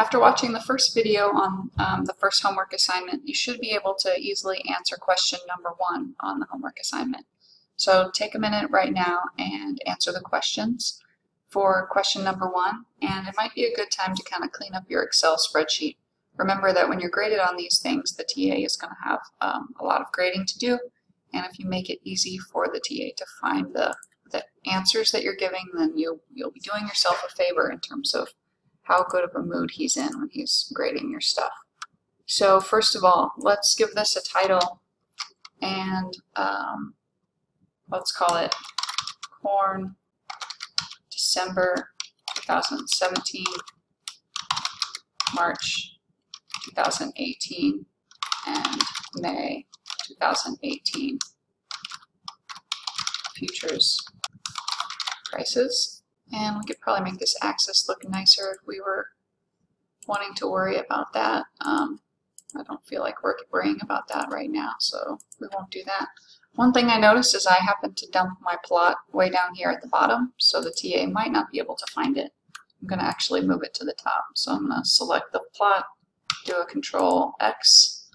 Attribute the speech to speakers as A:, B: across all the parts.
A: After watching the first video on the first homework assignment, you should be able to easily answer question number 1 on the homework assignment. So take a minute right now and answer the questions for question number 1, and it might be a good time to kind of clean up your Excel spreadsheet. Remember that when you're graded on these things, the TA is going to have a lot of grading to do, and if you make it easy for the TA to find the answers that you're giving, then you'll be doing yourself a favor in terms of how good of a mood he's in when he's grading your stuff. So first of all, let's give this a title, and let's call it Corn December 2017, March 2018, and May 2018 futures prices. And we could probably make this axis look nicer if we were wanting to worry about that. I don't feel like we're worrying about that right now, so we won't do that. One thing I noticed is I happened to dump my plot way down here at the bottom, so the TA might not be able to find it. I'm going to actually move it to the top. So I'm going to select the plot, do a Control X,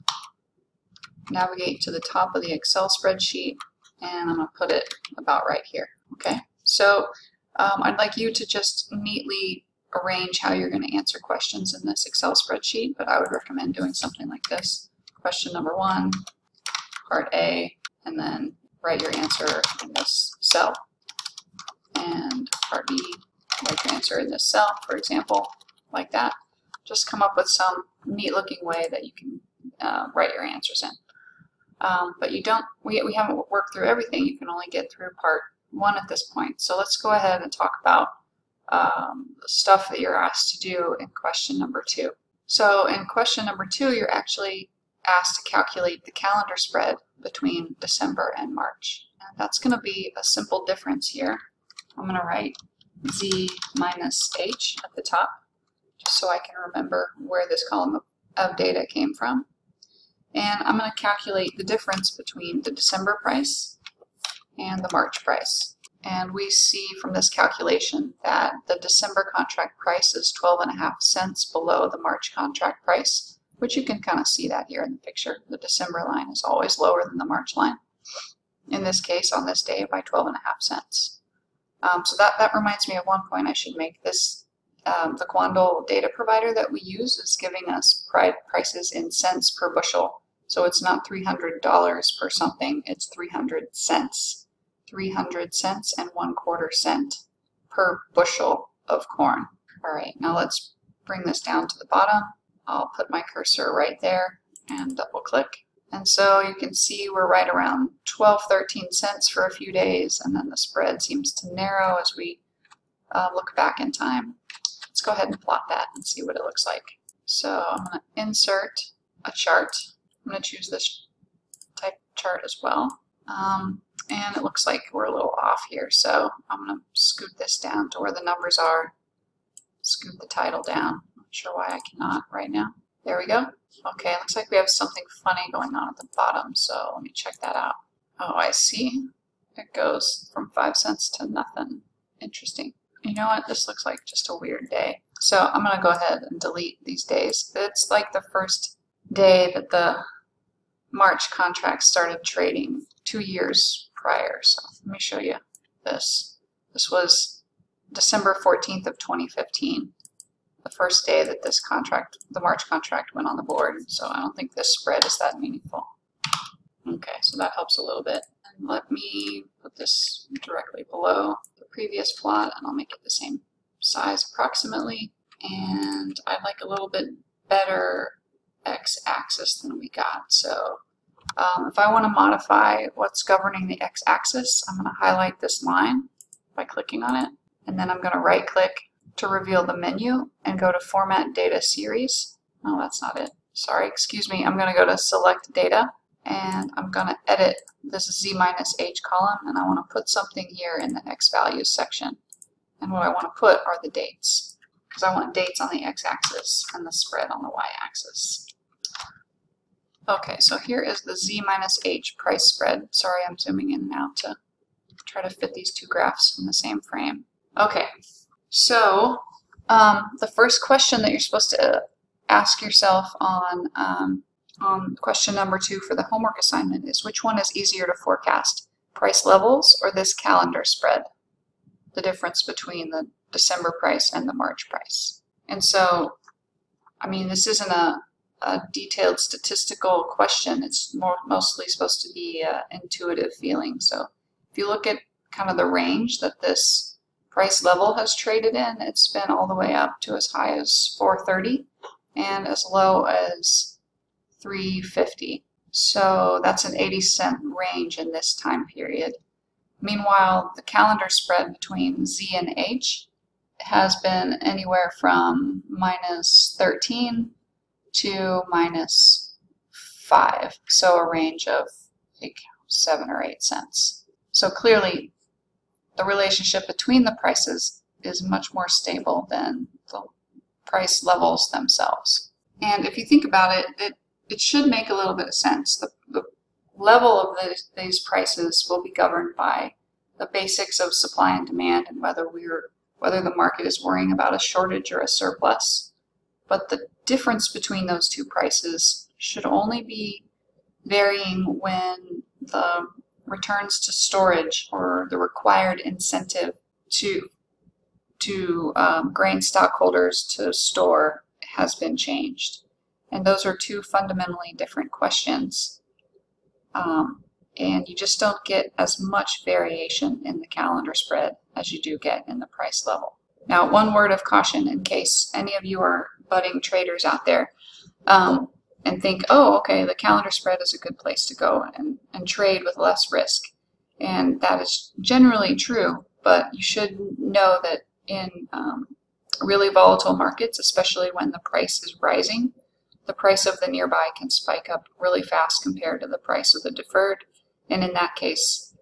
A: navigate to the top of the Excel spreadsheet, and I'm going to put it about right here. Okay, so I'd like you to just neatly arrange how you're going to answer questions in this Excel spreadsheet, but I would recommend doing something like this. Question number 1, part A, and then write your answer in this cell. And part B, write your answer in this cell, for example, like that. Just come up with some neat looking way that you can write your answers in. But we haven't worked through everything. You can only get through part 1 at this point. So let's go ahead and talk about the stuff that you're asked to do in question number 2. So in question number 2, you're actually asked to calculate the calendar spread between December and March. And that's going to be a simple difference here. I'm going to write Z minus H at the top, just so I can remember where this column of data came from. And I'm going to calculate the difference between the December price and the March price. And we see from this calculation that the December contract price is 12.5 cents below the March contract price, which you can kind of see that here in the picture. The December line is always lower than the March line. In this case, on this day, by 12.5 cents. So that reminds me of one point I should make. This the Quandl data provider that we use is giving us prices in cents per bushel. So it's not $300 per something, it's 300 cents. 300 cents and 1/4 cent per bushel of corn. All right, now let's bring this down to the bottom. I'll put my cursor right there and double click. And so you can see we're right around 12-13 cents for a few days, and then the spread seems to narrow as we look back in time. Let's go ahead and plot that and see what it looks like. So I'm going to insert a chart. I'm going to choose this type of chart as well. And it looks like we're a little off here, so I'm going to scoot this down to where the numbers are. Scoot the title down. Not sure why I cannot right now. There we go. Okay, looks like we have something funny going on at the bottom, so let me check that out. Oh, I see. It goes from 5 cents to nothing. Interesting. You know what? This looks like just a weird day. So I'm going to go ahead and delete these days. It's like the first day that the March contract started trading 2 years prior. So let me show you this. This was December 14th of 2015, the first day that this contract, the March contract, went on the board. So I don't think this spread is that meaningful. Okay, so that helps a little bit. And let me put this directly below the previous plot, and I'll make it the same size approximately. And I'd like a little bit better x-axis than we got. So if I want to modify what's governing the x-axis, I'm going to highlight this line by clicking on it, and then I'm going to right-click to reveal the menu and go to Format Data Series. Oh, that's not it. Sorry, excuse me. I'm going to go to Select Data, and I'm going to edit this Z minus H column, and I want to put something here in the X values section. And what I want to put are the dates, because I want dates on the x-axis and the spread on the y-axis. Okay, so here is the Z minus H price spread. Sorry, I'm zooming in now to try to fit these two graphs in the same frame. Okay, so The first question that you're supposed to ask yourself on question number 2 for the homework assignment is, which one is easier to forecast, price levels or this calendar spread? The difference between the December price and the March price. And so, I mean, this isn't a detailed statistical question. It's mostly supposed to be an intuitive feeling. So if you look at kind of the range that this price level has traded in, it's been all the way up to as high as 430 and as low as 350. So that's an 80-cent range in this time period. Meanwhile, the calendar spread between Z and H has been anywhere from -13 to -5, so a range of like 7 or 8 cents. So clearly, the relationship between the prices is much more stable than the price levels themselves. And if you think about it, it should make a little bit of sense. The level of these prices will be governed by the basics of supply and demand and whether the market is worrying about a shortage or a surplus. But the difference between those two prices should only be varying when the returns to storage or the required incentive to grain stockholders to store has been changed. And those are two fundamentally different questions. And you just don't get as much variation in the calendar spread as you do get in the price level. Now, one word of caution in case any of you are budding traders out there and think, oh, okay, the calendar spread is a good place to go and trade with less risk. And that is generally true, but you should know that in really volatile markets, especially when the price is rising, the price of the nearby can spike up really fast compared to the price of the deferred. And in that case,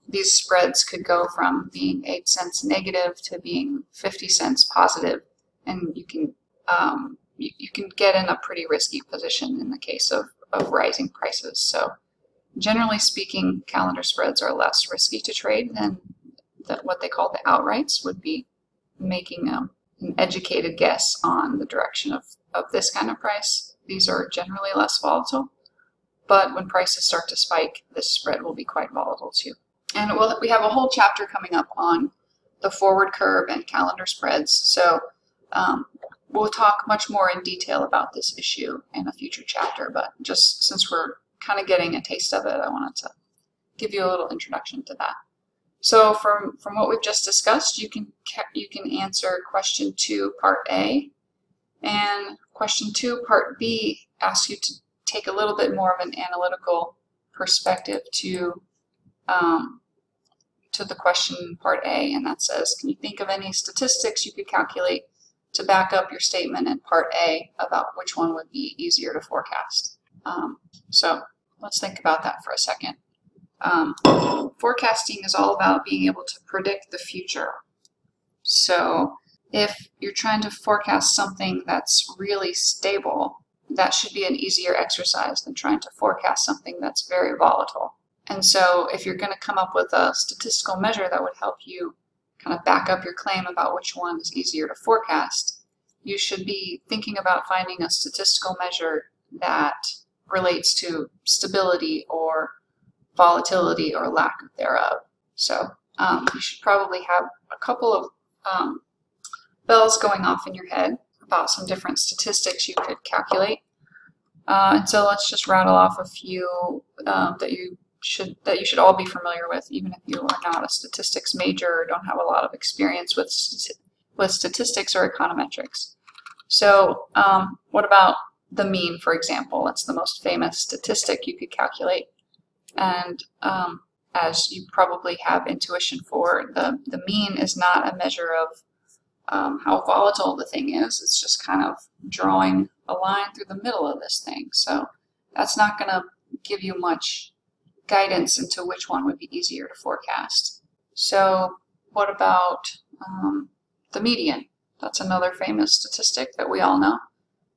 A: these spreads could go from being 8 cents negative to being 50 cents positive, and you can get in a pretty risky position in the case of rising prices. So generally speaking, calendar spreads are less risky to trade than what they call the outrights would be making an educated guess on the direction of this kind of price. These are generally less volatile, but when prices start to spike, this spread will be quite volatile too. And we have a whole chapter coming up on the forward curve and calendar spreads, so we'll talk much more in detail about this issue in a future chapter, but just since we're kind of getting a taste of it, I wanted to give you a little introduction to that. So from what we've just discussed, you can answer question 2, part A, and question 2, part B asks you to take a little bit more of an analytical perspective to the question part A, and that says, can you think of any statistics you could calculate to back up your statement in part A about which one would be easier to forecast? So let's think about that for a second. Forecasting is all about being able to predict the future. So if you're trying to forecast something that's really stable, that should be an easier exercise than trying to forecast something that's very volatile. And so if you're going to come up with a statistical measure that would help you kind of back up your claim about which one is easier to forecast, you should be thinking about finding a statistical measure that relates to stability or volatility or lack thereof. So you should probably have a couple of bells going off in your head about some different statistics you could calculate. And so let's just rattle off a few that you should all be familiar with, even if you are not a statistics major or don't have a lot of experience with statistics or econometrics. So what about the mean, for example? That's the most famous statistic you could calculate. And as you probably have intuition for, the mean is not a measure of how volatile the thing is. It's just kind of drawing a line through the middle of this thing. So that's not going to give you much guidance into which one would be easier to forecast. So what about the median? That's another famous statistic that we all know.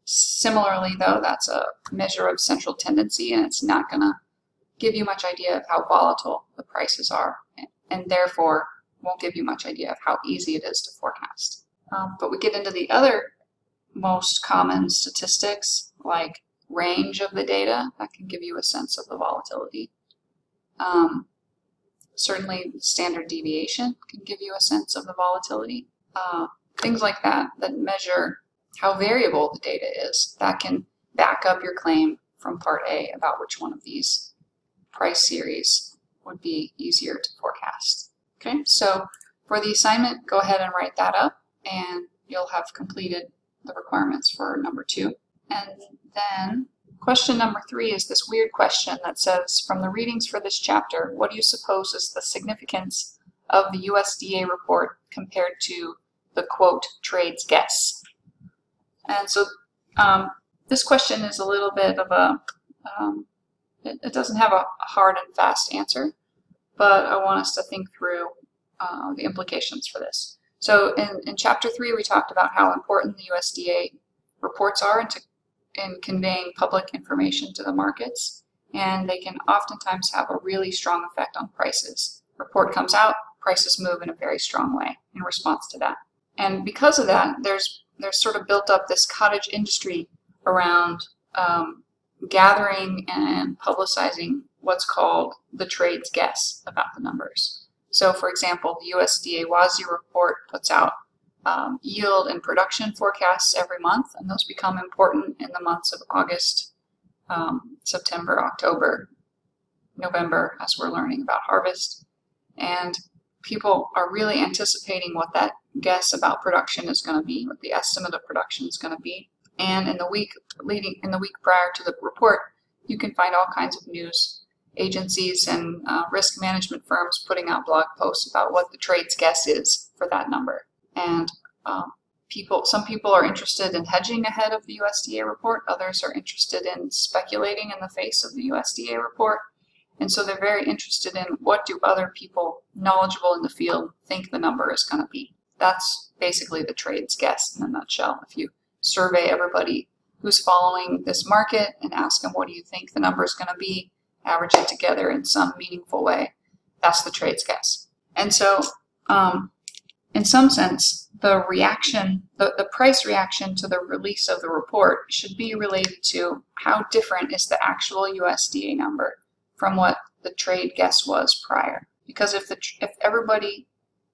A: Similarly, though, that's a measure of central tendency, and it's not going to give you much idea of how volatile the prices are, and therefore won't give you much idea of how easy it is to forecast. But we get into the other most common statistics, like range of the data, that can give you a sense of the volatility. Certainly standard deviation can give you a sense of the volatility. Things like that measure how variable the data is. That can back up your claim from Part A about which one of these price series would be easier to forecast. Okay, so for the assignment, go ahead and write that up, and you'll have completed the requirements for number 2. And then question number 3 is this weird question that says, from the readings for this chapter, what do you suppose is the significance of the USDA report compared to the, quote, trade's guess? And so this question is a little bit of a, it doesn't have a hard and fast answer, but I want us to think through the implications for this. So in Chapter 3, we talked about how important the USDA reports are in conveying public information to the markets, and they can oftentimes have a really strong effect on prices. Report comes out, prices move in a very strong way in response to that. And because of that, there's sort of built up this cottage industry around gathering and publicizing what's called the trade's guess about the numbers. So for example, the USDA WASDE report puts out yield and production forecasts every month, and those become important in the months of August, September, October, November, as we're learning about harvest. And people are really anticipating what that guess about production is going to be, what the estimate of production is going to be. And in the week prior to the report, you can find all kinds of news agencies and risk management firms putting out blog posts about what the trade's guess is for that number. And some people are interested in hedging ahead of the USDA report. Others are interested in speculating in the face of the USDA report. And so they're very interested in what do other people knowledgeable in the field think the number is going to be. That's basically the trade's guess in a nutshell. If you survey everybody who's following this market and ask them, what do you think the number is going to be, average it together in some meaningful way, that's the trade's guess. And so in some sense, the reaction, the price reaction to the release of the report should be related to how different is the actual USDA number from what the trade guess was prior. Because if everybody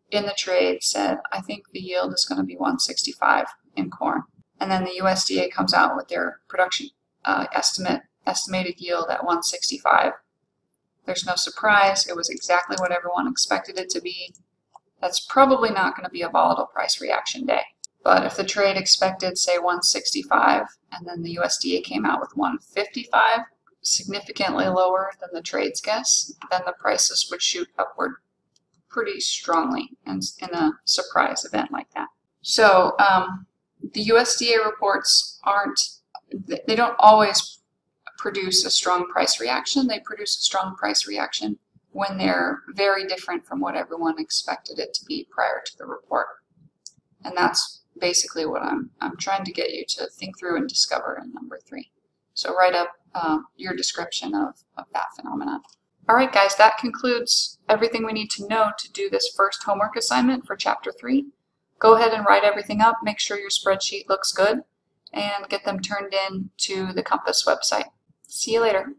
A: in the trade said, I think the yield is going to be 165 in corn, and then the USDA comes out with their production estimated yield at 165, there's no surprise, it was exactly what everyone expected it to be. That's probably not going to be a volatile price reaction day. But if the trade expected, say, 165, and then the USDA came out with 155, significantly lower than the trade's guess, then the prices would shoot upward pretty strongly in a surprise event like that. So the USDA reports they don't always produce a strong price reaction. They produce a strong price reaction when they're very different from what everyone expected it to be prior to the report. And that's basically what I'm trying to get you to think through and discover in number 3. So write up your description of that phenomenon. All right, guys, that concludes everything we need to know to do this first homework assignment for Chapter 3. Go ahead and write everything up, make sure your spreadsheet looks good, and get them turned in to the Compass website. See you later.